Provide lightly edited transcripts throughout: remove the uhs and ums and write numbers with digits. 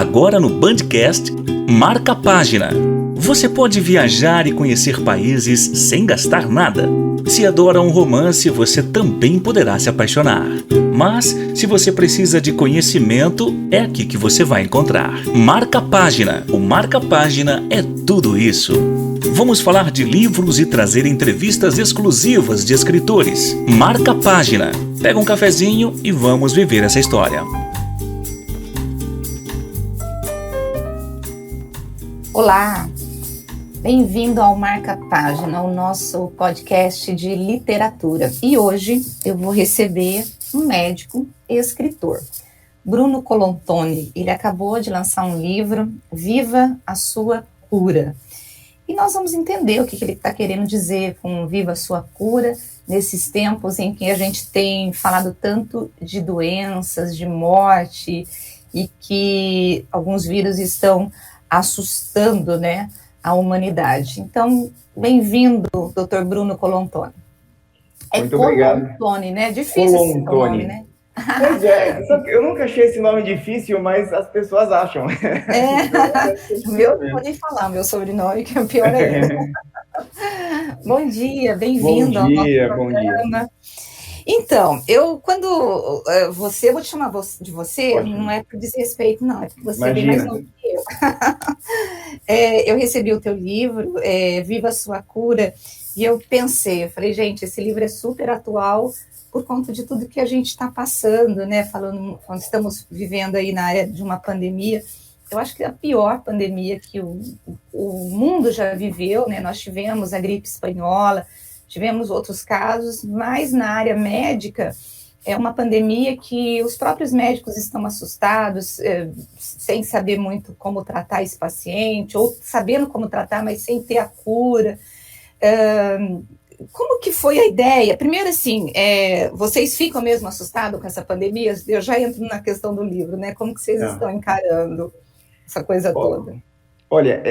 Agora no Bandcast, Marca Página. Você pode viajar e conhecer países sem gastar nada. Se adora um romance, você também poderá se apaixonar. Mas, se você precisa de conhecimento, é aqui que você vai encontrar. Marca Página. O Marca Página é tudo isso. Vamos falar de livros e trazer entrevistas exclusivas de escritores. Marca Página. Pega um cafezinho e vamos viver essa história. Olá, bem-vindo ao Marca Página, o nosso podcast de literatura. E hoje eu vou receber um médico e escritor, Bruno Colontoni. Ele acabou de lançar um livro, Viva a Sua Cura. E nós vamos entender o que ele está querendo dizer com Viva a Sua Cura, nesses tempos em que a gente tem falado tanto de doenças, de morte, e que alguns vírus estão assustando, né, a humanidade. Então, bem-vindo, Dr. Bruno Colontoni. Muito obrigado. Colontoni, né? Difícil esse nome, né? Pois é, eu nunca achei esse nome difícil, mas as pessoas acham. Meu, não podem falar meu sobrenome, que é o pior ainda. Bom dia, bem-vindo ao nosso programa. Então, eu vou te chamar de você, pode. Não é por desrespeito, não, é porque você é bem mais novo que eu. Eu recebi o teu livro, Viva a Sua Cura, e eu falei, gente, esse livro é super atual por conta de tudo que a gente está passando, né, falando, quando estamos vivendo aí na área de uma pandemia. Eu acho que é a pior pandemia que o mundo já viveu, né, nós tivemos a gripe espanhola, tivemos outros casos, mas na área médica é uma pandemia que os próprios médicos estão assustados, sem saber muito como tratar esse paciente, ou sabendo como tratar, mas sem ter a cura. Como que foi a ideia? Primeiro, assim, vocês ficam mesmo assustados com essa pandemia? Eu já entro na questão do livro, né? Como que vocês estão encarando essa coisa toda? Olha,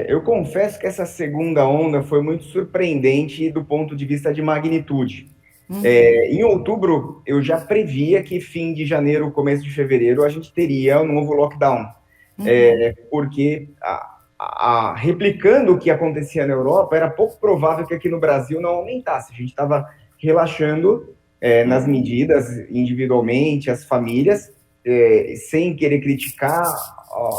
eu confesso que essa segunda onda foi muito surpreendente do ponto de vista de magnitude. Em outubro, eu já previa que fim de janeiro, começo de fevereiro, a gente teria um novo lockdown. Porque, replicando o que acontecia na Europa, era pouco provável que aqui no Brasil não aumentasse. A gente estava relaxando nas medidas individualmente, as famílias, sem querer criticar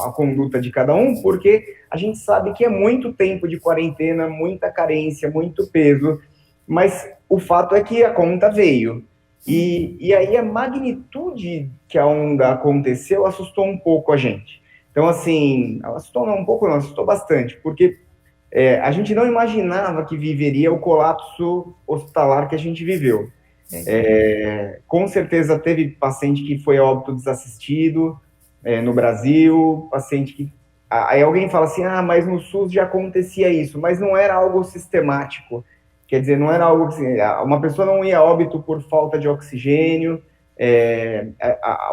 a conduta de cada um, porque a gente sabe que é muito tempo de quarentena, muita carência, muito peso, mas o fato é que a conta veio. E aí a magnitude que a onda aconteceu assustou um pouco a gente. Então, assim, assustou não um pouco, não, assustou bastante, porque a gente não imaginava que viveria o colapso hospitalar que a gente viveu. Com certeza teve paciente que foi a óbito desassistido, no Brasil, paciente que... Aí alguém fala assim, mas no SUS já acontecia isso, mas não era algo sistemático, quer dizer, não era algo que... Uma pessoa não ia a óbito por falta de oxigênio,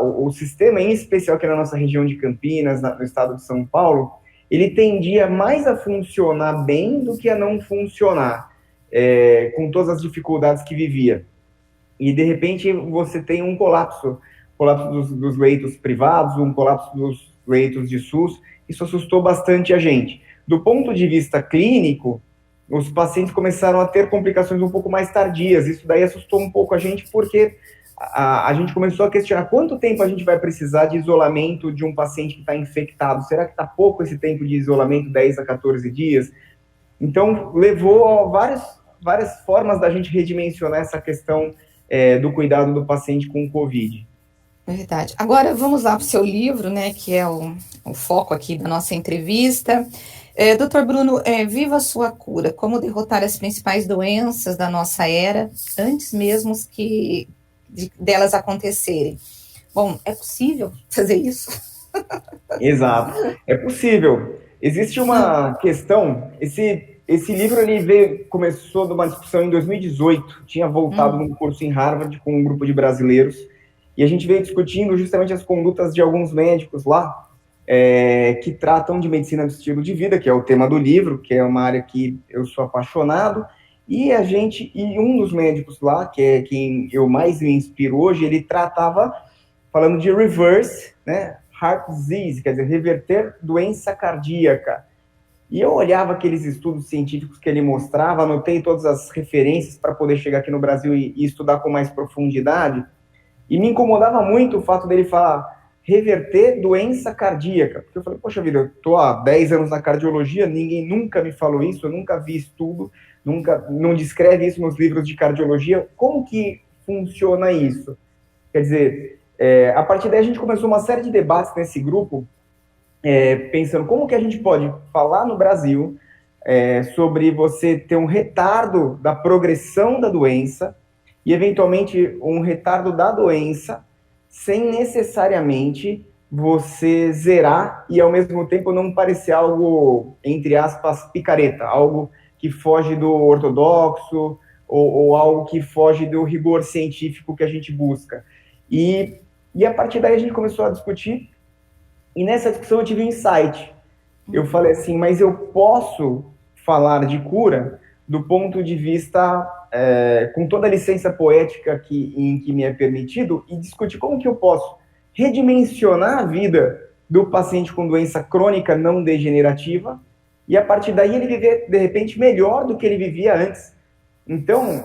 o sistema, em especial aqui na nossa região de Campinas, no estado de São Paulo, ele tendia mais a funcionar bem do que a não funcionar, com todas as dificuldades que vivia. E, de repente, você tem um colapso dos leitos privados, um colapso dos leitos de SUS. Isso assustou bastante a gente. Do ponto de vista clínico, os pacientes começaram a ter complicações um pouco mais tardias. Isso daí assustou um pouco a gente, porque a gente começou a questionar quanto tempo a gente vai precisar de isolamento de um paciente que está infectado. Será que está pouco esse tempo de isolamento, 10 a 14 dias? Então, levou a várias formas da gente redimensionar essa questão do cuidado do paciente com o Covid. Verdade. Agora vamos lá para o seu livro, né, que é o foco aqui da nossa entrevista. Dr. Bruno, Viva a Sua Cura, como derrotar as principais doenças da nossa era, antes mesmo delas acontecerem. Bom, é possível fazer isso? Exato, é possível. Existe uma questão, esse livro começou de uma discussão em 2018, tinha voltado num curso em Harvard com um grupo de brasileiros, e a gente veio discutindo justamente as condutas de alguns médicos lá, que tratam de medicina do estilo de vida, que é o tema do livro, que é uma área que eu sou apaixonado, e um dos médicos lá, que é quem eu mais me inspiro hoje, ele tratava, falando de reverse, né, heart disease, quer dizer, reverter doença cardíaca. E eu olhava aqueles estudos científicos que ele mostrava, anotei todas as referências para poder chegar aqui no Brasil e estudar com mais profundidade, e me incomodava muito o fato dele falar reverter doença cardíaca. Porque eu falei, poxa vida, eu estou há 10 anos na cardiologia, ninguém nunca me falou isso, eu nunca vi estudo, não descreve isso nos livros de cardiologia. Como que funciona isso? Quer dizer, a partir daí a gente começou uma série de debates nesse grupo, pensando como que a gente pode falar no Brasil sobre você ter um retardo da progressão da doença e, eventualmente, um retardo da doença sem necessariamente você zerar e, ao mesmo tempo, não parecer algo, entre aspas, picareta, algo que foge do ortodoxo ou algo que foge do rigor científico que a gente busca. E a partir daí a gente começou a discutir, e nessa discussão eu tive um insight. Eu falei assim, mas eu posso falar de cura do ponto de vista, com toda a licença poética em que me é permitido, e discutir como que eu posso redimensionar a vida do paciente com doença crônica não degenerativa, e a partir daí ele viver, de repente, melhor do que ele vivia antes. Então,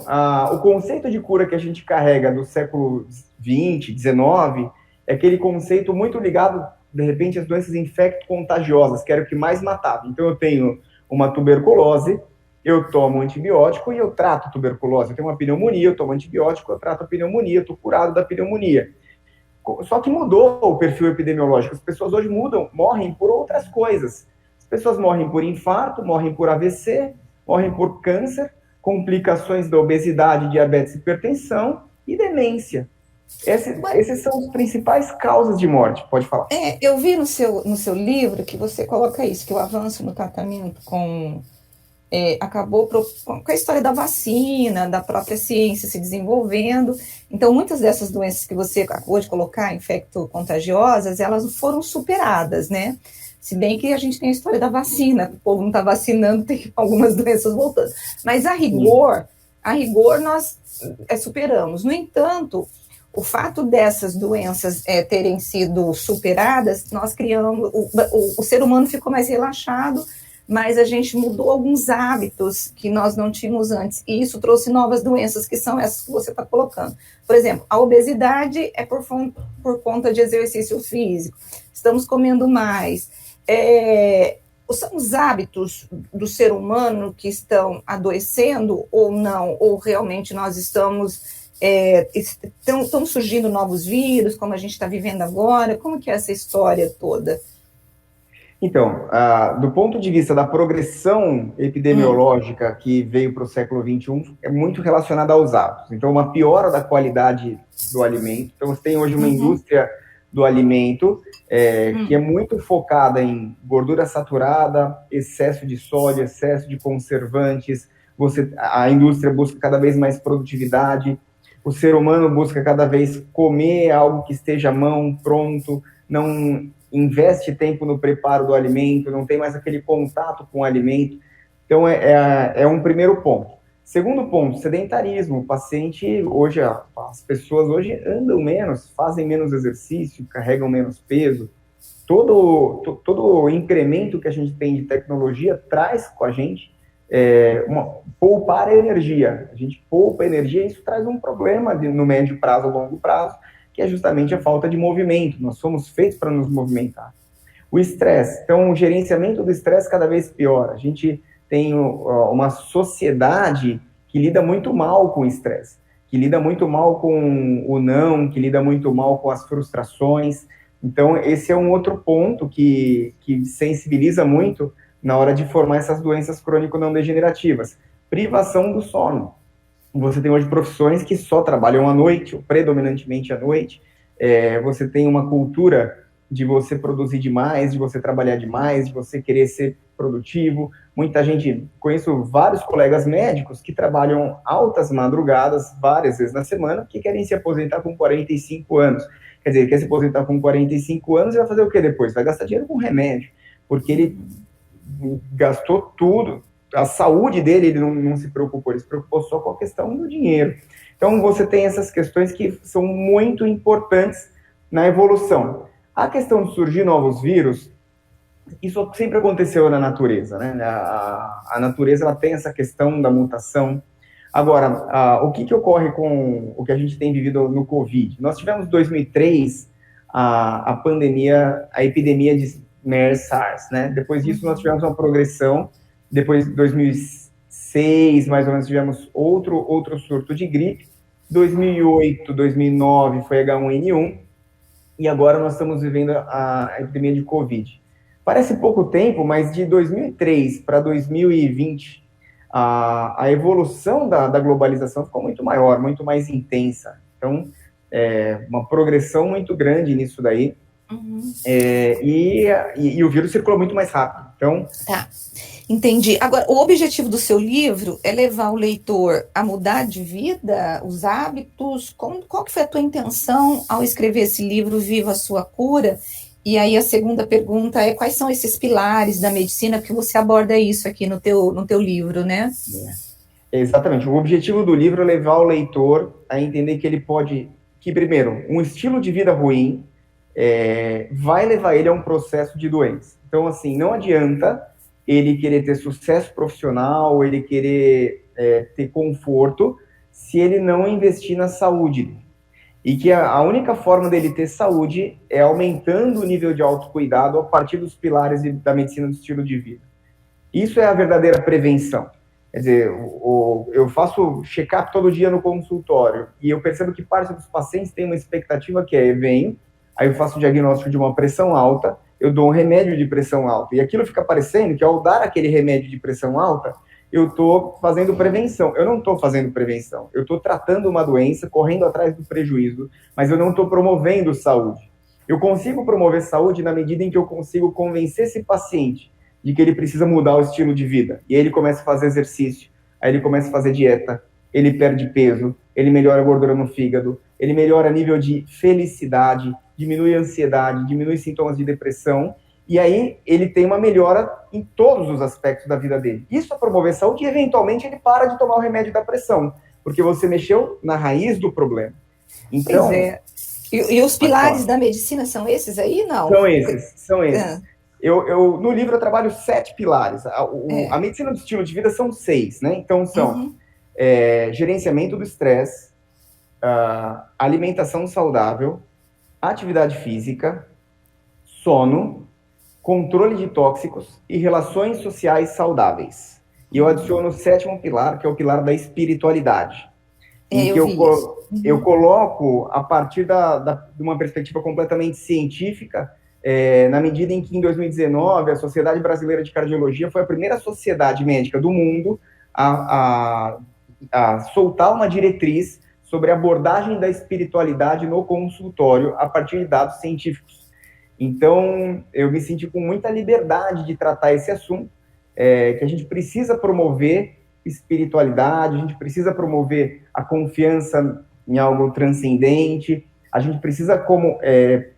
o conceito de cura que a gente carrega do século XX, XIX, é aquele conceito muito ligado, de repente, às doenças infecto-contagiosas, que era o que mais matava. Então, eu tenho uma tuberculose, eu tomo antibiótico e eu trato tuberculose. Eu tenho uma pneumonia, eu tomo antibiótico, eu trato a pneumonia, eu estou curado da pneumonia. Só que mudou o perfil epidemiológico. As pessoas hoje morrem por outras coisas. As pessoas morrem por infarto, morrem por AVC, morrem por câncer, complicações da obesidade, diabetes, hipertensão e demência. Esses são os principais causas de morte, pode falar. Eu vi no seu livro que você coloca isso, que o avanço no tratamento acabou com a história da vacina, da própria ciência se desenvolvendo. Então, muitas dessas doenças que você acabou de colocar, infecto-contagiosas, elas foram superadas, né? Se bem que a gente tem a história da vacina, o povo não está vacinando, tem algumas doenças voltando. Mas, a rigor nós superamos. No entanto, o fato dessas doenças terem sido superadas, nós criamos, o ser humano ficou mais relaxado, mas a gente mudou alguns hábitos que nós não tínhamos antes, e isso trouxe novas doenças, que são essas que você está colocando. Por exemplo, a obesidade é por conta de exercício físico, estamos comendo mais. São os hábitos do ser humano que estão adoecendo ou não, ou realmente nós estamos... estão surgindo novos vírus, como a gente está vivendo agora? Como que é essa história toda? Então, do ponto de vista da progressão epidemiológica que veio para o século XXI, é muito relacionada aos hábitos. Então, uma piora da qualidade do alimento. Então, você tem hoje uma indústria do alimento que é muito focada em gordura saturada, excesso de sódio, excesso de conservantes. A indústria busca cada vez mais produtividade. O ser humano busca cada vez comer algo que esteja à mão, pronto, não investe tempo no preparo do alimento, não tem mais aquele contato com o alimento. Então, é um primeiro ponto. Segundo ponto, sedentarismo. O paciente, hoje, as pessoas hoje andam menos, fazem menos exercício, carregam menos peso. Todo o incremento que a gente tem de tecnologia traz com a gente poupar energia. A gente poupa energia e isso traz um problema no médio prazo, longo prazo, que é justamente a falta de movimento. Nós somos feitos para nos movimentar. O estresse. Então, o gerenciamento do estresse cada vez pior. A gente tem uma sociedade que lida muito mal com o estresse, que lida muito mal com o não, que lida muito mal com as frustrações. Então, esse é um outro ponto que sensibiliza muito na hora de formar essas doenças crônico-não degenerativas. Privação do sono. Você tem hoje profissões que só trabalham à noite, ou predominantemente à noite. Você tem uma cultura de você produzir demais, de você trabalhar demais, de você querer ser produtivo. Muita gente, conheço vários colegas médicos que trabalham altas madrugadas, várias vezes na semana, que querem se aposentar com 45 anos. Quer dizer, quer se aposentar com 45 anos e vai fazer o que depois? Vai gastar dinheiro com remédio, porque ele gastou tudo. A saúde dele, ele não se preocupou, ele se preocupou só com a questão do dinheiro. Então, você tem essas questões que são muito importantes na evolução. A questão de surgir novos vírus, isso sempre aconteceu na natureza, né? A natureza, ela tem essa questão da mutação. Agora, o que ocorre com o que a gente tem vivido no Covid? Nós tivemos em 2003 a pandemia, a epidemia de MERS-SARS, né? Depois disso, nós tivemos uma progressão. Depois de 2006, mais ou menos, tivemos outro surto de gripe. 2008, 2009 foi H1N1. E agora nós estamos vivendo a epidemia de Covid. Parece pouco tempo, mas de 2003 para 2020, a evolução da globalização ficou muito maior, muito mais intensa. Então, uma progressão muito grande nisso daí. Uhum. E o vírus circulou muito mais rápido. Então, tá. Entendi. Agora, o objetivo do seu livro é levar o leitor a mudar de vida, os hábitos. Qual que foi a tua intenção ao escrever esse livro, Viva a Sua Cura? E aí a segunda pergunta é, quais são esses pilares da medicina? Porque você aborda isso aqui no teu livro, né? Exatamente. O objetivo do livro é levar o leitor a entender que ele pode... Que, primeiro, um estilo de vida ruim vai levar ele a um processo de doença. Então, assim, não adianta ele querer ter sucesso profissional, ele querer ter conforto, se ele não investir na saúde. E que a única forma dele ter saúde é aumentando o nível de autocuidado a partir dos pilares da medicina do estilo de vida. Isso é a verdadeira prevenção. Quer dizer, eu faço check-up todo dia no consultório e eu percebo que parte dos pacientes tem uma expectativa que vem, aí eu faço o diagnóstico de uma pressão alta, eu dou um remédio de pressão alta. E aquilo fica parecendo que ao dar aquele remédio de pressão alta, eu estou fazendo prevenção. Eu não estou fazendo prevenção. Eu estou tratando uma doença, correndo atrás do prejuízo, mas eu não estou promovendo saúde. Eu consigo promover saúde na medida em que eu consigo convencer esse paciente de que ele precisa mudar o estilo de vida. E aí ele começa a fazer exercício, aí ele começa a fazer dieta, ele perde peso, ele melhora a gordura no fígado, ele melhora nível de felicidade, diminui a ansiedade, diminui sintomas de depressão, e aí ele tem uma melhora em todos os aspectos da vida dele. Isso é promover saúde e, eventualmente, ele para de tomar o remédio da pressão, porque você mexeu na raiz do problema. Então, pois é. E os pilares da medicina são esses aí, não? São esses. No livro eu trabalho 7 pilares. A medicina do estilo de vida são 6, né? Então, são gerenciamento do estresse, alimentação saudável, atividade física, sono, controle de tóxicos e relações sociais saudáveis. E eu adiciono o 7º pilar, que é o pilar da espiritualidade. Em que eu coloco, a partir de uma perspectiva completamente científica, na medida em que, em 2019, a Sociedade Brasileira de Cardiologia foi a primeira sociedade médica do mundo a soltar uma diretriz sobre a abordagem da espiritualidade no consultório a partir de dados científicos. Então, eu me senti com muita liberdade de tratar esse assunto, que a gente precisa promover espiritualidade, a gente precisa promover a confiança em algo transcendente, a gente precisa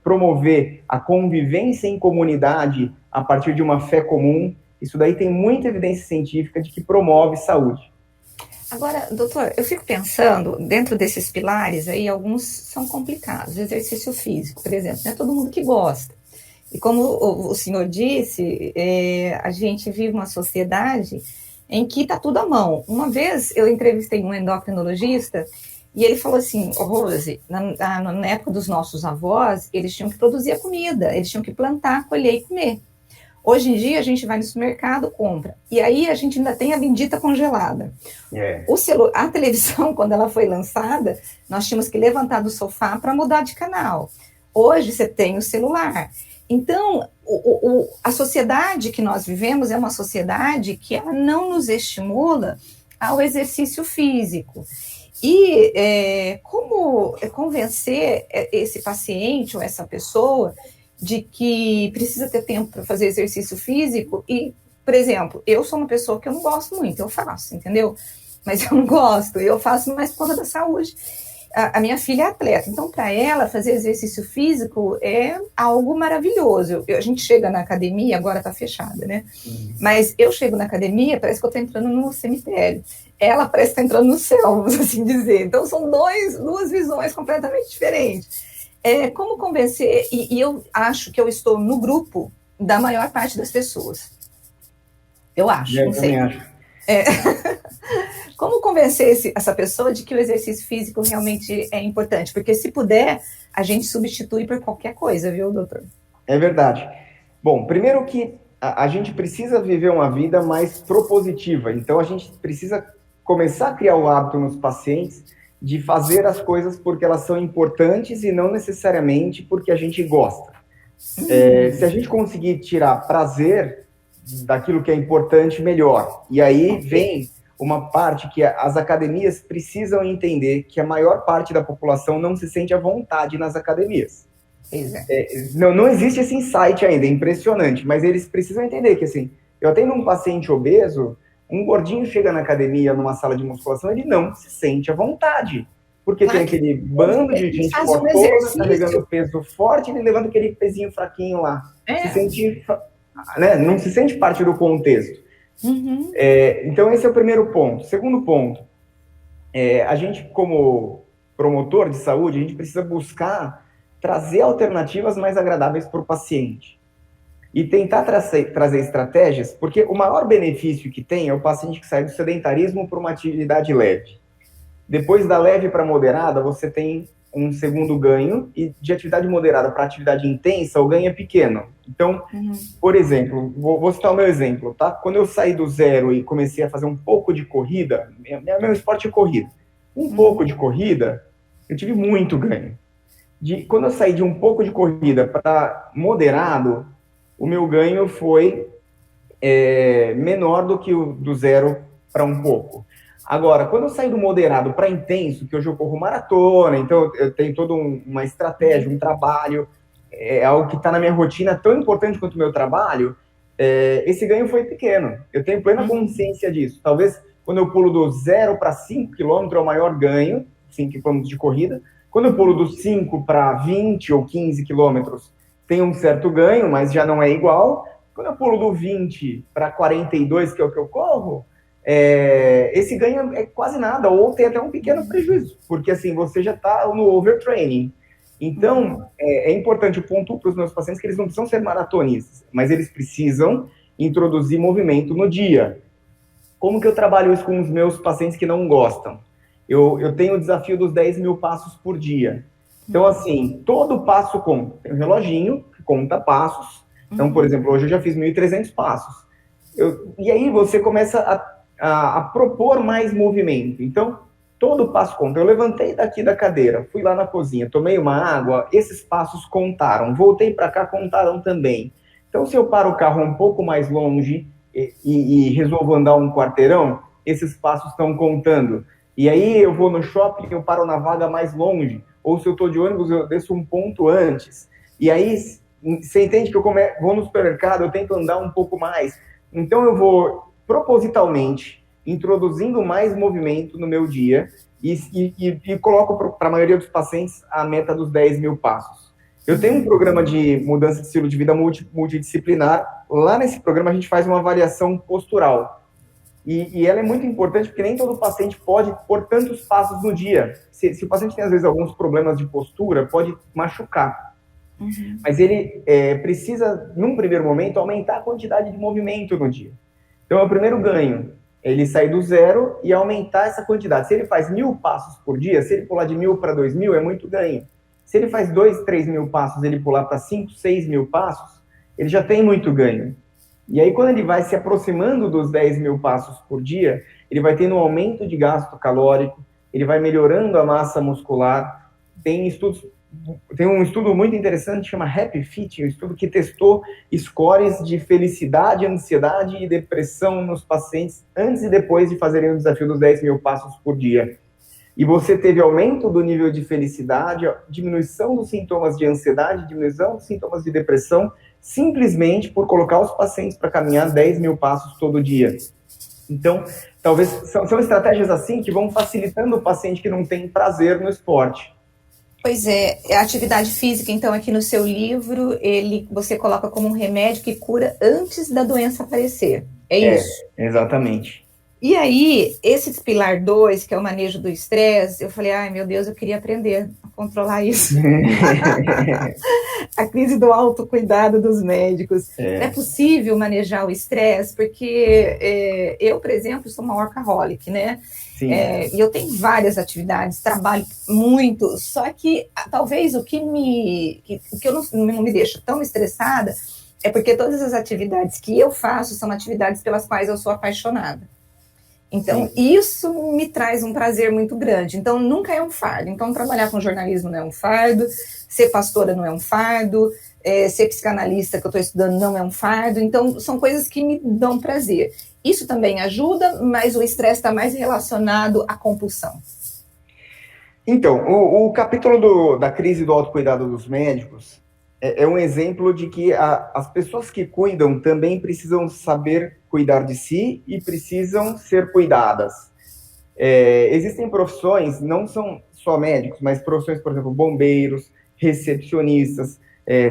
promover a convivência em comunidade a partir de uma fé comum. Isso daí tem muita evidência científica de que promove saúde. Agora, doutor, eu fico pensando, dentro desses pilares aí, alguns são complicados. Exercício físico, por exemplo, não é todo mundo que gosta. E como o senhor disse, a gente vive uma sociedade em que está tudo à mão. Uma vez eu entrevistei um endocrinologista e ele falou assim, Rose, na época dos nossos avós, eles tinham que produzir a comida, eles tinham que plantar, colher e comer. Hoje em dia, a gente vai no supermercado, compra. E aí, a gente ainda tem a bendita congelada. A televisão, quando ela foi lançada, nós tínhamos que levantar do sofá para mudar de canal. Hoje, você tem o celular. Então, a sociedade que nós vivemos é uma sociedade que ela não nos estimula ao exercício físico. E como convencer esse paciente ou essa pessoa de que precisa ter tempo para fazer exercício físico e, por exemplo, eu sou uma pessoa que eu não gosto muito, eu faço, entendeu? Mas eu não gosto, eu faço mais por conta da saúde. A minha filha é atleta, então para ela fazer exercício físico é algo maravilhoso. A gente chega na academia, agora está fechada, né? Mas eu chego na academia, parece que eu estou entrando no cemitério. Ela parece que está entrando no céu, vamos assim dizer. Então são duas visões completamente diferentes. como convencer, e eu acho que eu estou no grupo da maior parte das pessoas. Eu acho, não sei. Acho. Como convencer essa pessoa de que o exercício físico realmente é importante? Porque se puder, a gente substitui por qualquer coisa, viu, doutor? É verdade. Bom, primeiro que a gente precisa viver uma vida mais propositiva. Então, a gente precisa começar a criar o hábito nos pacientes de fazer as coisas porque elas são importantes e não necessariamente porque a gente gosta. Se a gente conseguir tirar prazer daquilo que é importante, melhor. E aí vem uma parte que as academias precisam entender que a maior parte da população não se sente à vontade nas academias. Não existe esse insight ainda, é impressionante, mas eles precisam entender que, assim, eu atendo um paciente obeso, um gordinho chega na academia, numa sala de musculação, ele não se sente à vontade, porque tem aquele bando de gente fortosa, carregando peso forte, ele levanta aquele pezinho fraquinho lá, se sente, né, não se sente parte do contexto. Uhum. Então esse é o primeiro ponto. Segundo ponto, a gente como promotor de saúde, a gente precisa buscar trazer alternativas mais agradáveis para o paciente. E tentar trazer estratégias, porque o maior benefício que tem é o paciente que sai do sedentarismo para uma atividade leve. Depois da leve para moderada, você tem um segundo ganho, e de atividade moderada para atividade intensa, o ganho é pequeno. Então, por exemplo, vou citar o meu exemplo, tá? Quando eu saí do zero e comecei a fazer um pouco de corrida, meu esporte é corrida, pouco de corrida, eu tive muito ganho. Quando eu saí de um pouco de corrida para moderado, o meu ganho foi menor do que o do zero para um pouco. Agora, quando eu saí do moderado para intenso, que hoje eu corro maratona, então eu tenho toda uma estratégia, um trabalho, algo que está na minha rotina tão importante quanto o meu trabalho, esse ganho foi pequeno. Eu tenho plena consciência disso. Talvez quando eu pulo do 0 para 5 km é o maior ganho, 5 km de corrida. Quando eu pulo dos 5 para 20 ou 15 quilômetros, tem um certo ganho, mas já não é igual. Quando eu pulo do 20 para 42, que é o que eu corro, esse ganho é quase nada, ou tem até um pequeno prejuízo, porque assim, você já está no overtraining. Então, é importante, eu pontuo para os meus pacientes que eles não precisam ser maratonistas, mas eles precisam introduzir movimento no dia. Como que eu trabalho isso com os meus pacientes que não gostam? Eu tenho o desafio dos 10 mil passos por dia. Então, assim, todo passo conta. Tem um reloginho que conta passos. Então, por exemplo, hoje eu já fiz 1.300 passos. E aí você começa a propor mais movimento. Então, todo passo conta. Eu levantei daqui da cadeira, fui lá na cozinha, tomei uma água, esses passos contaram. Voltei para cá, contaram também. Então, se eu paro o carro um pouco mais longe e resolvo andar um quarteirão, esses passos estão contando. E aí eu vou no shopping, eu paro na vaga mais longe. Ou se eu estou de ônibus, eu desço um ponto antes. E aí, você entende que eu vou no supermercado, eu tento andar um pouco mais. Então eu vou propositalmente introduzindo mais movimento no meu dia e coloco para a maioria dos pacientes a meta dos 10 mil passos. Eu tenho um programa de mudança de estilo de vida multidisciplinar. Lá nesse programa a gente faz uma avaliação postural. E ela é muito importante porque nem todo paciente pode pôr tantos passos no dia. Se o paciente tem, às vezes, alguns problemas de postura, pode machucar. Mas ele precisa, num primeiro momento, aumentar a quantidade de movimento no dia. Então, é o primeiro ganho. Ele sair do zero e aumentar essa quantidade. Se ele faz 1.000 passos por dia, se ele pular de 1.000 para 2.000, é muito ganho. Se ele faz 2, 3.000 passos, ele pular para 5, 6.000 passos, ele já tem muito ganho. E aí, quando ele vai se aproximando dos 10 mil passos por dia, ele vai tendo um aumento de gasto calórico, ele vai melhorando a massa muscular. Tem um estudo muito interessante, chama Happy Fit, um estudo que testou scores de felicidade, ansiedade e depressão nos pacientes antes e depois de fazerem o desafio dos 10 mil passos por dia. E você teve aumento do nível de felicidade, diminuição dos sintomas de ansiedade, diminuição dos sintomas de depressão, simplesmente por colocar os pacientes para caminhar 10 mil passos todo dia. Então, talvez são estratégias assim que vão facilitando o paciente que não tem prazer no esporte. Pois é, a atividade física, então, aqui no seu livro, você coloca como um remédio que cura antes da doença aparecer. É isso? Exatamente. E aí, esse pilar 2, que é o manejo do estresse, eu falei, ai meu Deus, eu queria aprender controlar isso. A crise do autocuidado dos médicos. É possível manejar o estresse? Porque eu, por exemplo, sou uma workaholic, né? E eu tenho várias atividades, trabalho muito, só que talvez o que eu não me deixa tão estressada é porque todas as atividades que eu faço são atividades pelas quais eu sou apaixonada. Então, isso me traz um prazer muito grande. Então, nunca é um fardo. Então, trabalhar com jornalismo não é um fardo, ser pastora não é um fardo, ser psicanalista que eu estou estudando não é um fardo. Então, são coisas que me dão prazer. Isso também ajuda, mas o estresse está mais relacionado à compulsão. Então, o capítulo da crise do autocuidado dos médicos é um exemplo de que as pessoas que cuidam também precisam saber cuidar de si e precisam ser cuidadas. Existem profissões, não são só médicos, mas profissões, por exemplo, bombeiros, recepcionistas,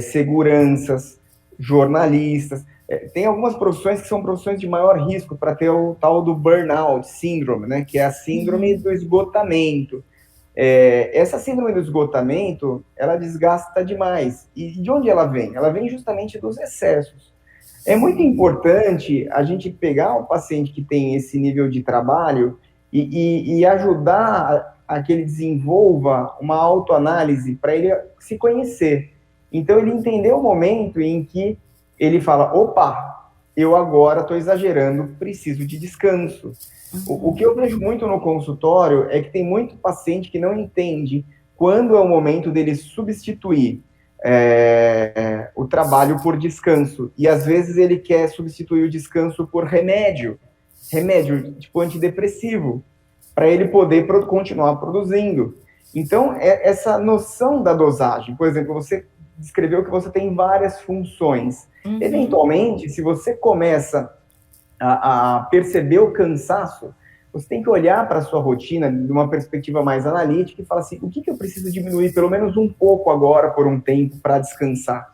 seguranças, jornalistas. Tem algumas profissões que são profissões de maior risco para ter o tal do burnout síndrome, né, que é a síndrome do esgotamento. Essa síndrome do esgotamento, ela desgasta demais. E de onde ela vem? Ela vem justamente dos excessos. É muito importante a gente pegar o paciente que tem esse nível de trabalho e ajudar a que ele desenvolva uma autoanálise para ele se conhecer. Então, ele entender o momento em que ele fala, opa, eu agora estou exagerando, preciso de descanso. O que eu vejo muito no consultório é que tem muito paciente que não entende quando é o momento dele substituir o trabalho por descanso. E às vezes ele quer substituir o descanso por remédio tipo antidepressivo, para ele poder continuar produzindo. Então, essa noção da dosagem, por exemplo, você descreveu que você tem várias funções. Eventualmente, se você começa a perceber o cansaço, você tem que olhar para a sua rotina de uma perspectiva mais analítica e falar assim, o que eu preciso diminuir pelo menos um pouco agora por um tempo para descansar?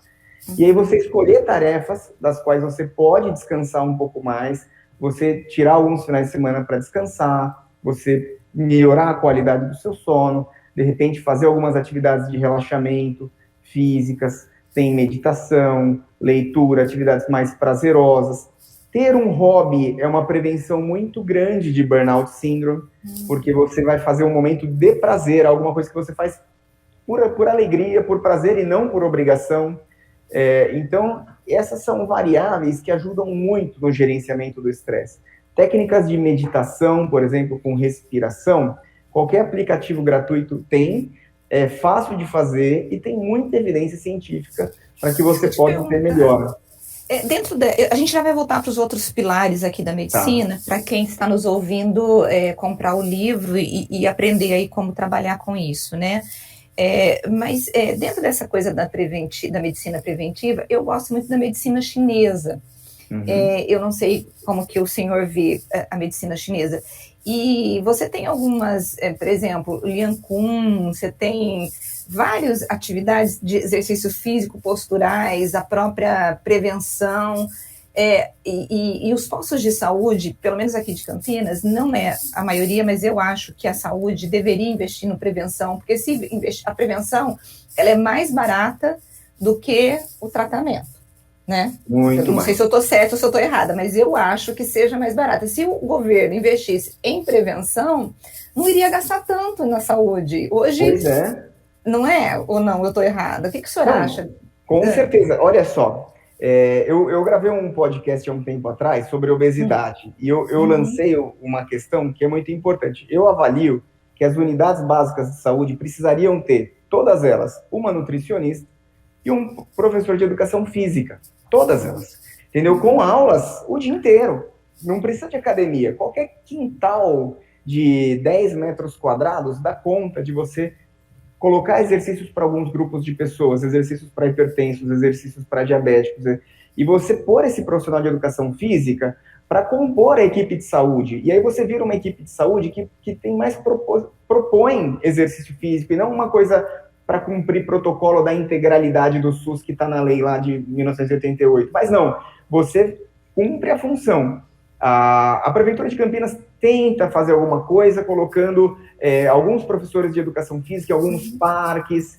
E aí você escolher tarefas das quais você pode descansar um pouco mais, você tirar alguns finais de semana para descansar, você melhorar a qualidade do seu sono, de repente fazer algumas atividades de relaxamento físicas, tem meditação, leitura, atividades mais prazerosas. Ter um hobby é uma prevenção muito grande de burnout síndrome, porque você vai fazer um momento de prazer, alguma coisa que você faz por alegria, por prazer e não por obrigação. Então, essas são variáveis que ajudam muito no gerenciamento do estresse. Técnicas de meditação, por exemplo, com respiração, qualquer aplicativo gratuito tem, é fácil de fazer e tem muita evidência científica para que você possa ter melhora. A gente já vai voltar para os outros pilares aqui da medicina, para quem está nos ouvindo comprar o livro e aprender aí como trabalhar com isso, né? Mas dentro dessa coisa da medicina preventiva, eu gosto muito da medicina chinesa. Eu não sei como que o senhor vê a medicina chinesa. E você tem algumas, por exemplo, Lian Kun, você tem várias atividades de exercício físico, posturais, a própria prevenção, e os postos de saúde, pelo menos aqui de Campinas, não é a maioria, mas eu acho que a saúde deveria investir no prevenção, porque a prevenção ela é mais barata do que o tratamento, né? Muito eu não sei se eu estou certa ou se eu estou errada, mas eu acho que seja mais barata. Se o governo investisse em prevenção, não iria gastar tanto na saúde. Hoje, pois é. Não é? Ou não, eu estou errada? O que o senhor acha? Com certeza. Olha só, eu gravei um podcast há um tempo atrás sobre obesidade, e eu lancei uma questão que é muito importante. Eu avalio que as unidades básicas de saúde precisariam ter, todas elas, uma nutricionista e um professor de educação física. Todas elas. Entendeu? Com aulas o dia inteiro. Não precisa de academia. Qualquer quintal de 10 metros quadrados dá conta de você colocar exercícios para alguns grupos de pessoas, exercícios para hipertensos, exercícios para diabéticos, e você pôr esse profissional de educação física para compor a equipe de saúde. E aí você vira uma equipe de saúde que tem mais propõe exercício físico, e não uma coisa para cumprir protocolo da integralidade do SUS que está na lei lá de 1988. Mas não, você cumpre a função. A Prefeitura de Campinas tenta fazer alguma coisa colocando alguns professores de educação física, alguns parques,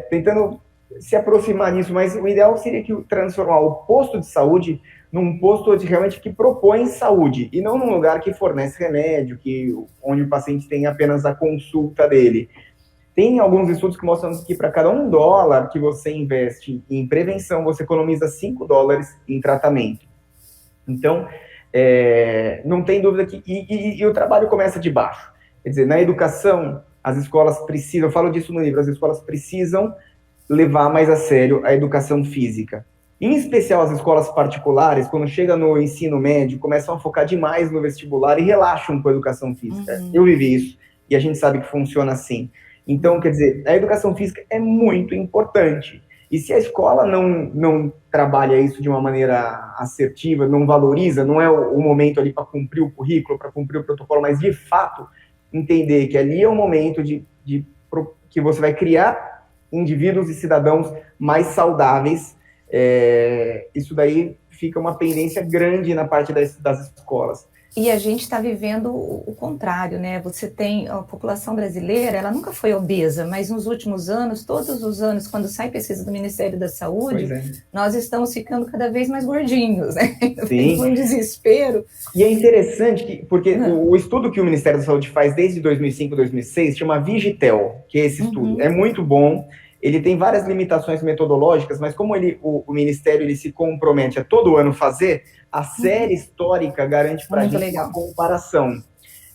tentando se aproximar disso, mas o ideal seria que transformar o posto de saúde num posto realmente que propõe saúde, e não num lugar que fornece remédio, onde o paciente tem apenas a consulta dele. Tem alguns estudos que mostram que para cada $1 que você investe em prevenção, você economiza $5 em tratamento. Então, não tem dúvida que... E o trabalho começa de baixo. Quer dizer, na educação, as escolas precisam... Eu falo disso no livro, as escolas precisam levar mais a sério a educação física. Em especial as escolas particulares, quando chega no ensino médio, começam a focar demais no vestibular e relaxam com a educação física. Eu vivi isso, e a gente sabe que funciona assim. Então, quer dizer, a educação física é muito importante. E se a escola não trabalha isso de uma maneira assertiva, não valoriza, não é o momento ali para cumprir o currículo, para cumprir o protocolo, mas de fato entender que ali é o momento que você vai criar indivíduos e cidadãos mais saudáveis, isso daí fica uma pendência grande na parte das escolas. E a gente está vivendo o contrário, né? Você tem a população brasileira, ela nunca foi obesa, mas nos últimos anos, todos os anos, quando sai pesquisa do Ministério da Saúde, nós estamos ficando cada vez mais gordinhos, né? Sim. Um desespero. E é interessante, porque o estudo que o Ministério da Saúde faz desde 2005, 2006, chama Vigitel, que é esse estudo. É muito bom. Ele tem várias limitações metodológicas, mas como o Ministério ele se compromete a todo ano fazer, a série histórica garante para a gente uma comparação.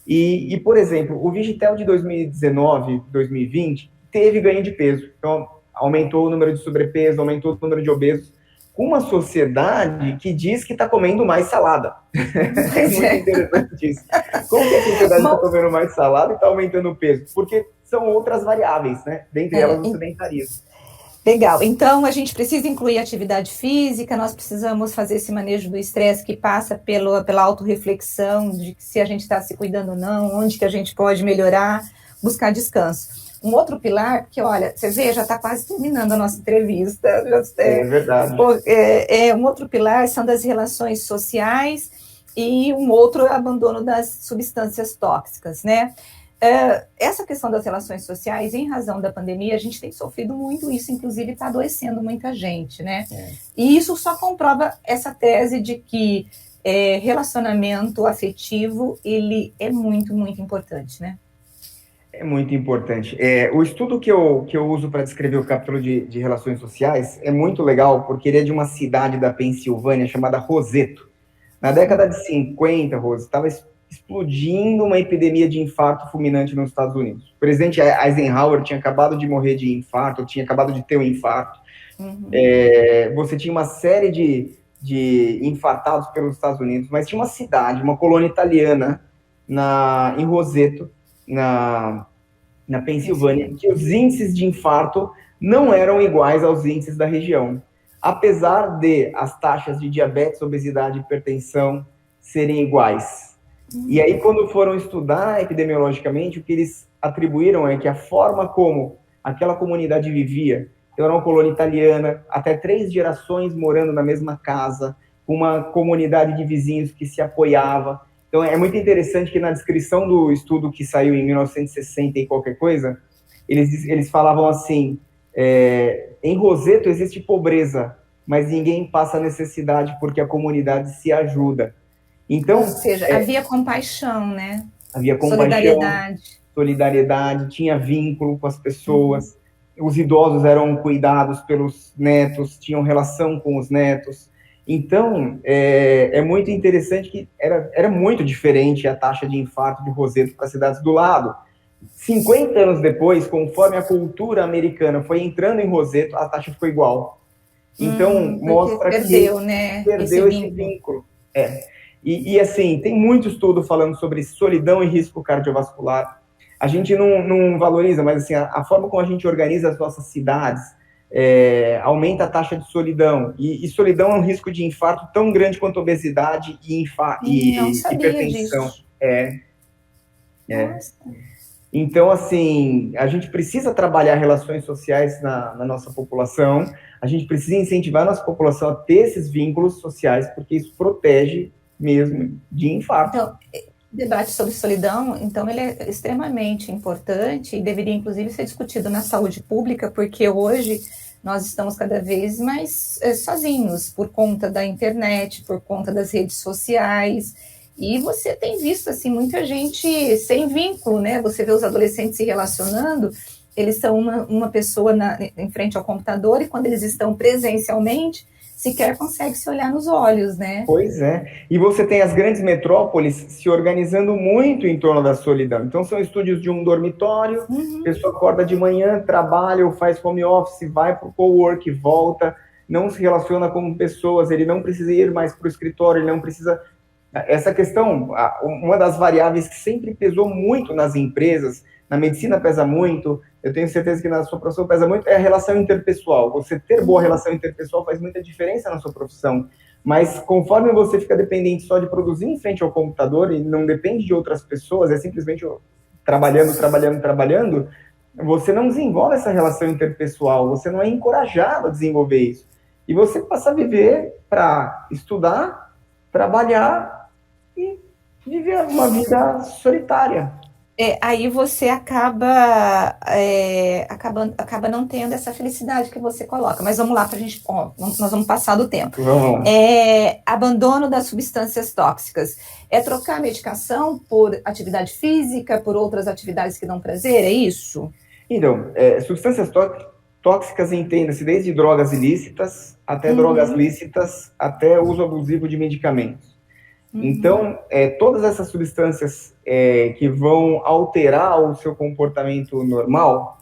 E, por exemplo, o Vigitel de 2019, 2020, teve ganho de peso. Então, aumentou o número de sobrepeso, aumentou o número de obesos, com uma sociedade que diz que está comendo mais salada. É muito interessante isso. Como que a sociedade está comendo mais salada e está aumentando o peso? Porque são outras variáveis, né? Dentre elas, o sedentarismo. Legal. Então, a gente precisa incluir atividade física, nós precisamos fazer esse manejo do estresse que passa pela autorreflexão, de se a gente está se cuidando ou não, onde que a gente pode melhorar, buscar descanso. Um outro pilar, porque, olha, você vê, já está quase terminando a nossa entrevista. É verdade. Um outro pilar são das relações sociais e um outro é o abandono das substâncias tóxicas, né? Essa questão das relações sociais, em razão da pandemia, a gente tem sofrido muito isso, inclusive está adoecendo muita gente, né? E isso só comprova essa tese de que relacionamento afetivo, ele é muito, muito importante, né? É muito importante. O estudo que eu uso para descrever o capítulo de relações sociais é muito legal, porque ele é de uma cidade da Pensilvânia chamada Roseto. Na década de 50, Rose, estava explodindo uma epidemia de infarto fulminante nos Estados Unidos. O presidente Eisenhower tinha acabado de morrer de infarto, tinha acabado de ter um infarto. Você tinha uma série de infartados pelos Estados Unidos, mas tinha uma cidade, uma colônia italiana em Roseto, na Pensilvânia, que os índices de infarto não eram iguais aos índices da região, apesar de as taxas de diabetes, obesidade e hipertensão serem iguais. E aí, quando foram estudar epidemiologicamente, o que eles atribuíram é que a forma como aquela comunidade vivia, então era uma colônia italiana, até 3 gerações morando na mesma casa, uma comunidade de vizinhos que se apoiava. Então, é muito interessante que na descrição do estudo que saiu em 1960 e qualquer coisa, eles falavam assim, em Roseto existe pobreza, mas ninguém passa necessidade porque a comunidade se ajuda. Então, ou seja, havia compaixão, né? Havia compaixão, solidariedade, tinha vínculo com as pessoas, os idosos eram cuidados pelos netos, tinham relação com os netos. Então, é muito interessante que era muito diferente a taxa de infarto de Roseto para as cidades do lado. 50 anos depois, conforme a cultura americana foi entrando em Roseto, a taxa ficou igual. Então, mostra perdeu, né, perdeu esse vínculo. E assim, tem muito estudo falando sobre solidão e risco cardiovascular. A gente não valoriza, mas assim, a forma como a gente organiza as nossas cidades aumenta a taxa de solidão. E solidão é um risco de infarto tão grande quanto obesidade e hipertensão. Então, assim, a gente precisa trabalhar relações sociais na nossa população, a gente precisa incentivar a nossa população a ter esses vínculos sociais, porque isso protege mesmo de infarto. Então, O debate sobre solidão, então, ele é extremamente importante e deveria, inclusive, ser discutido na saúde pública, porque hoje nós estamos cada vez mais sozinhos, por conta da internet, por conta das redes sociais, e você tem visto, assim, muita gente sem vínculo, né? Você vê os adolescentes se relacionando, eles são uma pessoa em frente ao computador, e quando eles estão presencialmente, sequer consegue se olhar nos olhos, né? Pois é. E você tem as grandes metrópoles se organizando muito em torno da solidão. Então, são estúdios de um dormitório, a pessoa acorda de manhã, trabalha ou faz home office, vai para o cowork, volta, não se relaciona com pessoas, ele não precisa ir mais para o escritório, ele não precisa... Essa questão, uma das variáveis que sempre pesou muito nas empresas, na medicina pesa muito, eu tenho certeza que na sua profissão pesa muito, é a relação interpessoal. Você ter boa relação interpessoal faz muita diferença na sua profissão, mas conforme você fica dependente só de produzir em frente ao computador e não depende de outras pessoas, é simplesmente trabalhando, você não desenvolve essa relação interpessoal, você não é encorajado a desenvolver isso. E você passa a viver para estudar, trabalhar e viver uma vida solitária. Aí você acaba não tendo essa felicidade que você coloca. Mas vamos lá, nós vamos passar do tempo. Abandono das substâncias tóxicas. É trocar a medicação por atividade física, por outras atividades que dão prazer, é isso? Então, substâncias tóxicas entenda-se desde drogas ilícitas, até drogas lícitas, até uso abusivo de medicamentos. Então, todas essas substâncias que vão alterar o seu comportamento normal,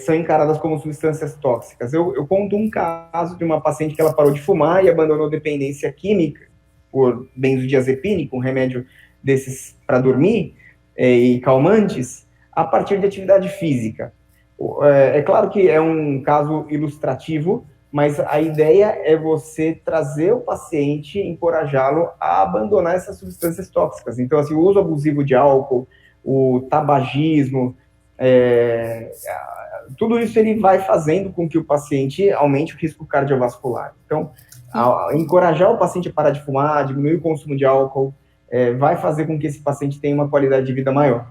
são encaradas como substâncias tóxicas. Eu conto um caso de uma paciente que ela parou de fumar e abandonou dependência química por benzodiazepínico, um remédio desses para dormir, e calmantes, a partir de atividade física. É claro que é um caso ilustrativo, mas a ideia é você trazer o paciente, encorajá-lo a abandonar essas substâncias tóxicas. Então, assim, o uso abusivo de álcool, o tabagismo, tudo isso ele vai fazendo com que o paciente aumente o risco cardiovascular. Então, encorajar o paciente a parar de fumar, diminuir o consumo de álcool, vai fazer com que esse paciente tenha uma qualidade de vida maior.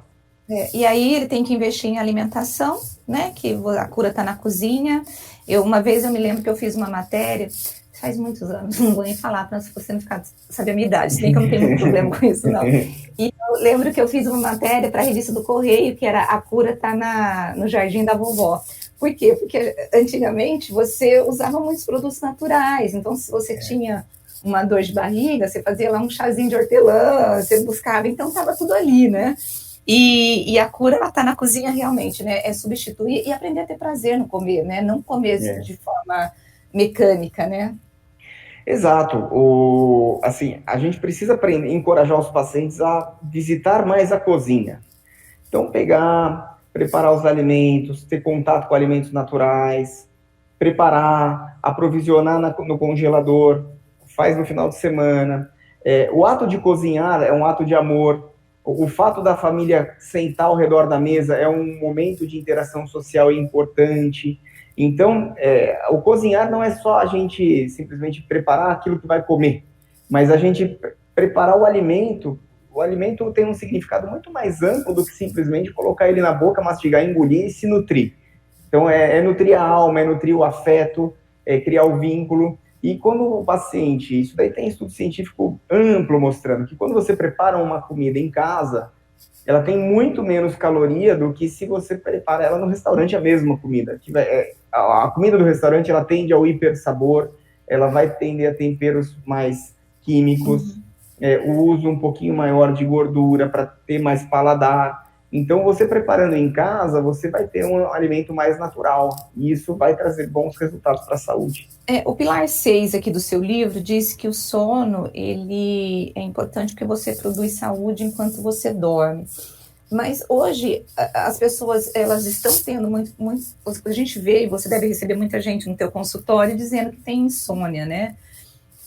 E aí ele tem que investir em alimentação, né, que a cura está na cozinha. Uma vez eu me lembro que eu fiz uma matéria, faz muitos anos, não vou nem falar para você não saber a minha idade, se bem que eu não tenho muito problema com isso, não. E eu lembro que eu fiz uma matéria para a revista do Correio, que era A Cura Está no Jardim da Vovó. Por quê? Porque antigamente você usava muitos produtos naturais, então se você tinha uma dor de barriga, você fazia lá um chazinho de hortelã, você buscava, então estava tudo ali, né? E a cura, ela está na cozinha realmente, né? É substituir e aprender a ter prazer no comer, né? Não comer de forma mecânica, né? Exato. Assim, a gente precisa encorajar os pacientes a visitar mais a cozinha. Então, preparar os alimentos, ter contato com alimentos naturais, preparar, aprovisionar no congelador, faz no final de semana. O ato de cozinhar é um ato de amor. O fato da família sentar ao redor da mesa é um momento de interação social importante. Então, o cozinhar não é só a gente simplesmente preparar aquilo que vai comer, mas a gente preparar o alimento. O alimento tem um significado muito mais amplo do que simplesmente colocar ele na boca, mastigar, engolir e se nutrir. Então, nutrir a alma, nutrir o afeto, criar o vínculo. E quando o paciente, isso daí tem estudo científico amplo mostrando que quando você prepara uma comida em casa, ela tem muito menos caloria do que se você prepara ela no restaurante, a mesma comida. A comida do restaurante, ela tende ao hipersabor, ela vai tender a temperos mais químicos, o uso um pouquinho maior de gordura para ter mais paladar. Então, você preparando em casa, você vai ter um alimento mais natural. E isso vai trazer bons resultados para a saúde. O pilar 6 aqui do seu livro diz que o sono, ele é importante porque você produz saúde enquanto você dorme. Mas hoje, as pessoas, elas estão tendo muito... A gente vê, e você deve receber muita gente no teu consultório dizendo que tem insônia, né?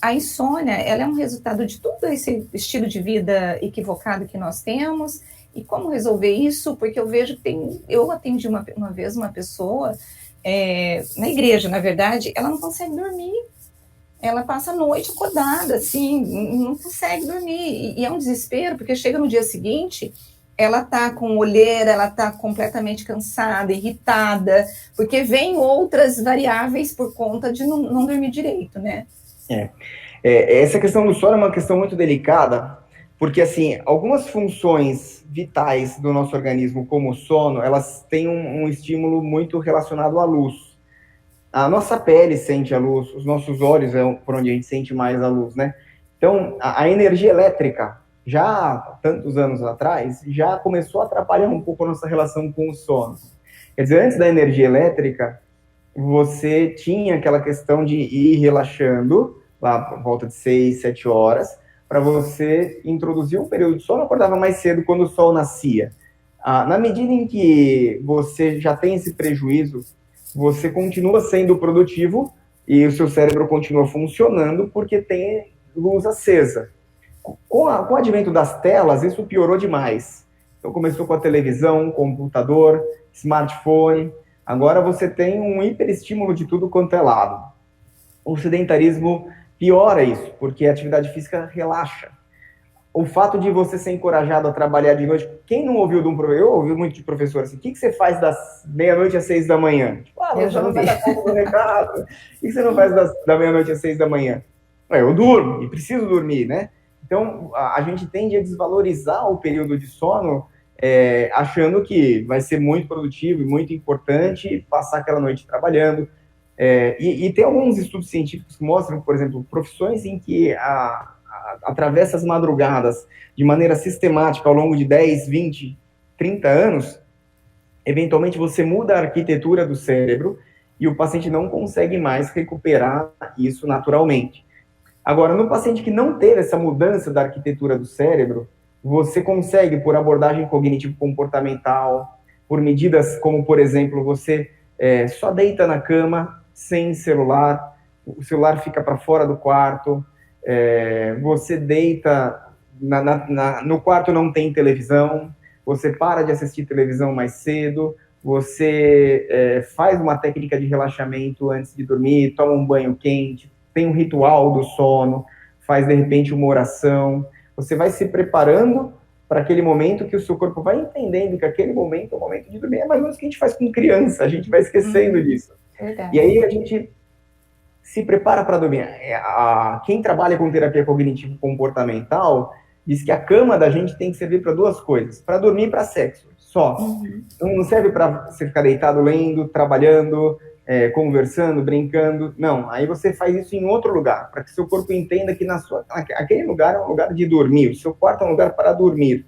A insônia, ela é um resultado de todo esse estilo de vida equivocado que nós temos. E como resolver isso? Porque eu vejo que eu atendi uma vez uma pessoa na igreja, na verdade, ela não consegue dormir. ela passa a noite acordada, assim, não consegue dormir, e é um desespero, porque chega no dia seguinte, ela tá com olheira, ela tá completamente cansada, irritada, porque vem outras variáveis por conta de não dormir direito, né? Essa questão do sono é uma questão muito delicada, porque, assim, algumas funções vitais do nosso organismo, como o sono, elas têm um estímulo muito relacionado à luz. A nossa pele sente a luz, os nossos olhos é por onde a gente sente mais a luz, né? Então, a energia elétrica, já há tantos anos atrás, já começou a atrapalhar um pouco a nossa relação com o sono. Quer dizer, antes da energia elétrica, você tinha aquela questão de ir relaxando, lá por volta de 6, 7 horas, para você introduzir um período de sono, acordava mais cedo quando o sol nascia. Na medida em que você já tem esse prejuízo, você continua sendo produtivo e o seu cérebro continua funcionando porque tem luz acesa. Com o advento das telas, isso piorou demais. Então, começou com a televisão, computador, smartphone. Agora você tem um hiperestímulo de tudo quanto é lado. O sedentarismo piora isso, porque a atividade física relaxa. O fato de você ser encorajado a trabalhar de noite, quem não ouviu de um professor? Eu ouvi muito de professor assim, o que você faz das meia-noite às 6 da manhã? Tipo, você não vai dar conta do recado. O que você não faz da meia-noite às 6 da manhã? Eu durmo, e preciso dormir, né? Então, a gente tende a desvalorizar o período de sono, achando que vai ser muito produtivo e muito importante passar aquela noite trabalhando. E tem alguns estudos científicos que mostram, por exemplo, profissões em que atravessa as madrugadas de maneira sistemática ao longo de 10, 20, 30 anos, eventualmente você muda a arquitetura do cérebro e o paciente não consegue mais recuperar isso naturalmente. Agora, no paciente que não teve essa mudança da arquitetura do cérebro, você consegue, por abordagem cognitivo-comportamental, por medidas como, por exemplo, você só deita na cama sem celular, o celular fica para fora do quarto, você deita no quarto, não tem televisão, você para de assistir televisão mais cedo, você faz uma técnica de relaxamento antes de dormir, toma um banho quente, tem um ritual do sono, faz de repente uma oração, você vai se preparando para aquele momento que o seu corpo vai entendendo que aquele momento é o momento de dormir. É mais ou menos o que a gente faz com criança, a gente vai esquecendo disso. Verdade. E aí a gente se prepara para dormir. Quem trabalha com terapia cognitivo-comportamental diz que a cama da gente tem que servir para duas coisas, para dormir e para sexo, só. Não serve para você ficar deitado lendo, trabalhando, conversando, brincando. Não, aí você faz isso em outro lugar, para que seu corpo entenda que aquele lugar é um lugar de dormir, o seu quarto é um lugar para dormir.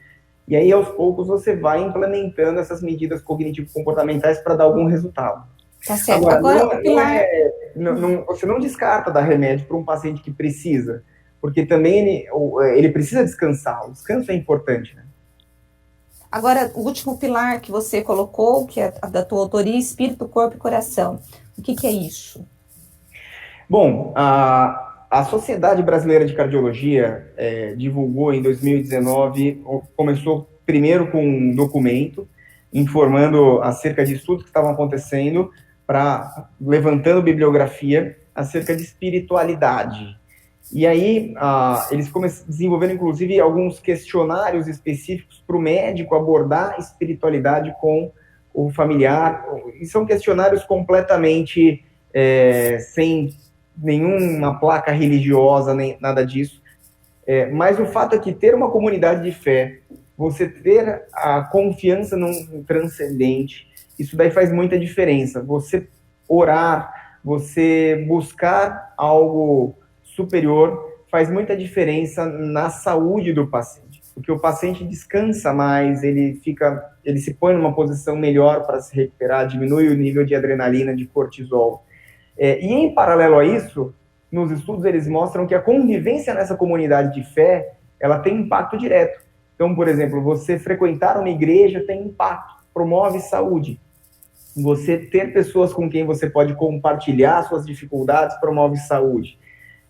E aí, aos poucos, você vai implementando essas medidas cognitivo-comportamentais para dar algum resultado. Tá certo. Agora você não descarta dar remédio para um paciente que precisa, porque também ele precisa descansar. O descanso é importante, né? Agora, o último pilar que você colocou, que é da tua autoria, espírito, corpo e coração. O que é isso? Bom, a Sociedade Brasileira de Cardiologia divulgou em 2019, começou primeiro com um documento informando acerca de estudos que estavam acontecendo, levantando bibliografia acerca de espiritualidade. E aí, eles desenvolveram, inclusive, alguns questionários específicos para o médico abordar a espiritualidade com o familiar. E são questionários completamente sem nenhuma placa religiosa, nem nada disso. Mas o fato é que ter uma comunidade de fé, você ter a confiança num transcendente, isso daí faz muita diferença. Você orar, você buscar algo superior, faz muita diferença na saúde do paciente, porque o paciente descansa mais, ele se põe numa posição melhor para se recuperar, diminui o nível de adrenalina, de cortisol. E em paralelo a isso, nos estudos eles mostram que a convivência nessa comunidade de fé, ela tem impacto direto. Então, por exemplo, você frequentar uma igreja tem impacto, promove saúde. Você ter pessoas com quem você pode compartilhar suas dificuldades promove saúde.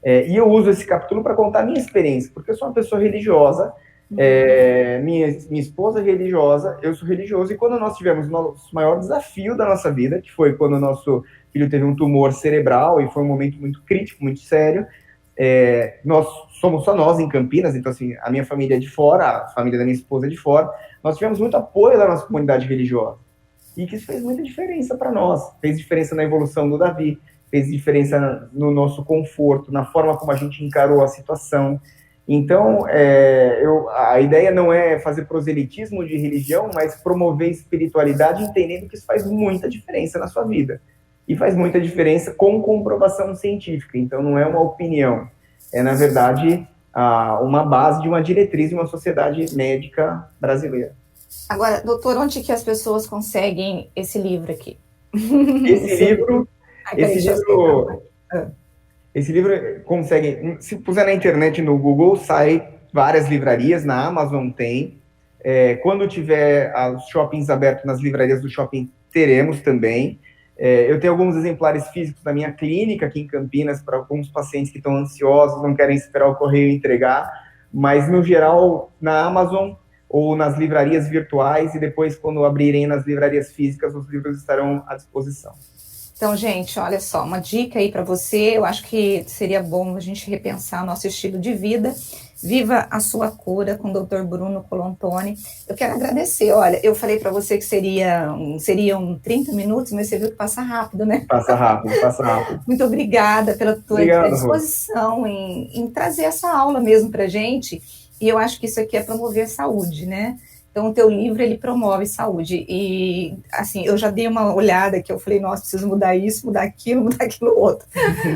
E eu uso esse capítulo para contar a minha experiência, porque eu sou uma pessoa religiosa, Minha esposa é religiosa, eu sou religioso, e quando nós tivemos o nosso maior desafio da nossa vida, que foi quando o nosso filho teve um tumor cerebral, e foi um momento muito crítico, muito sério, nós somos só nós em Campinas, então assim, a minha família é de fora, a família da minha esposa é de fora, nós tivemos muito apoio da nossa comunidade religiosa, e que isso fez muita diferença para nós, fez diferença na evolução do Davi, fez diferença no nosso conforto, na forma como a gente encarou a situação. Então, a ideia não é fazer proselitismo de religião, mas promover espiritualidade, entendendo que isso faz muita diferença na sua vida. E faz muita diferença com comprovação científica. Então, não é uma opinião. É, na verdade, uma base de uma diretriz de uma sociedade médica brasileira. Agora, doutor, onde que as pessoas conseguem esse livro aqui? Esse livro consegue, se puser na internet, no Google, sai várias livrarias, na Amazon tem. Quando tiver os shoppings abertos nas livrarias do shopping, teremos também. Eu tenho alguns exemplares físicos na minha clínica aqui em Campinas, para alguns pacientes que estão ansiosos, não querem esperar o correio entregar, mas, no geral, na Amazon ou nas livrarias virtuais, e depois, quando abrirem nas livrarias físicas, os livros estarão à disposição. Então, gente, olha só, uma dica aí para você, eu acho que seria bom a gente repensar nosso estilo de vida. Viva a sua cura com o Dr. Bruno Colontoni. Eu quero agradecer, olha, eu falei para você que seriam 30 minutos, mas você viu que passa rápido, né? Passa rápido. Muito obrigada pela tua disposição em trazer essa aula mesmo para a gente, e eu acho que isso aqui é promover a saúde, né? Então, o teu livro, ele promove saúde. E, assim, eu já dei uma olhada que eu falei, nossa, preciso mudar isso, mudar aquilo outro.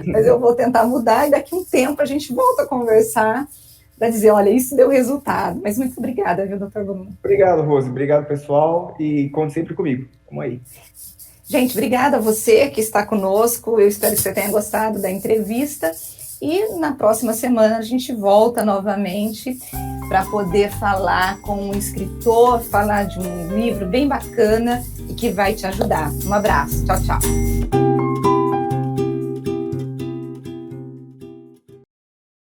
Mas eu vou tentar mudar, e daqui a um tempo a gente volta a conversar para dizer, olha, isso deu resultado. Mas muito obrigada, viu, doutor Bruno? Obrigado, Rose. Obrigado, pessoal. E conte sempre comigo. Vamos aí. Gente, obrigada a você que está conosco. Eu espero que você tenha gostado da entrevista. E na próxima semana a gente volta novamente para poder falar com um escritor, falar de um livro bem bacana e que vai te ajudar. Um abraço. Tchau, tchau.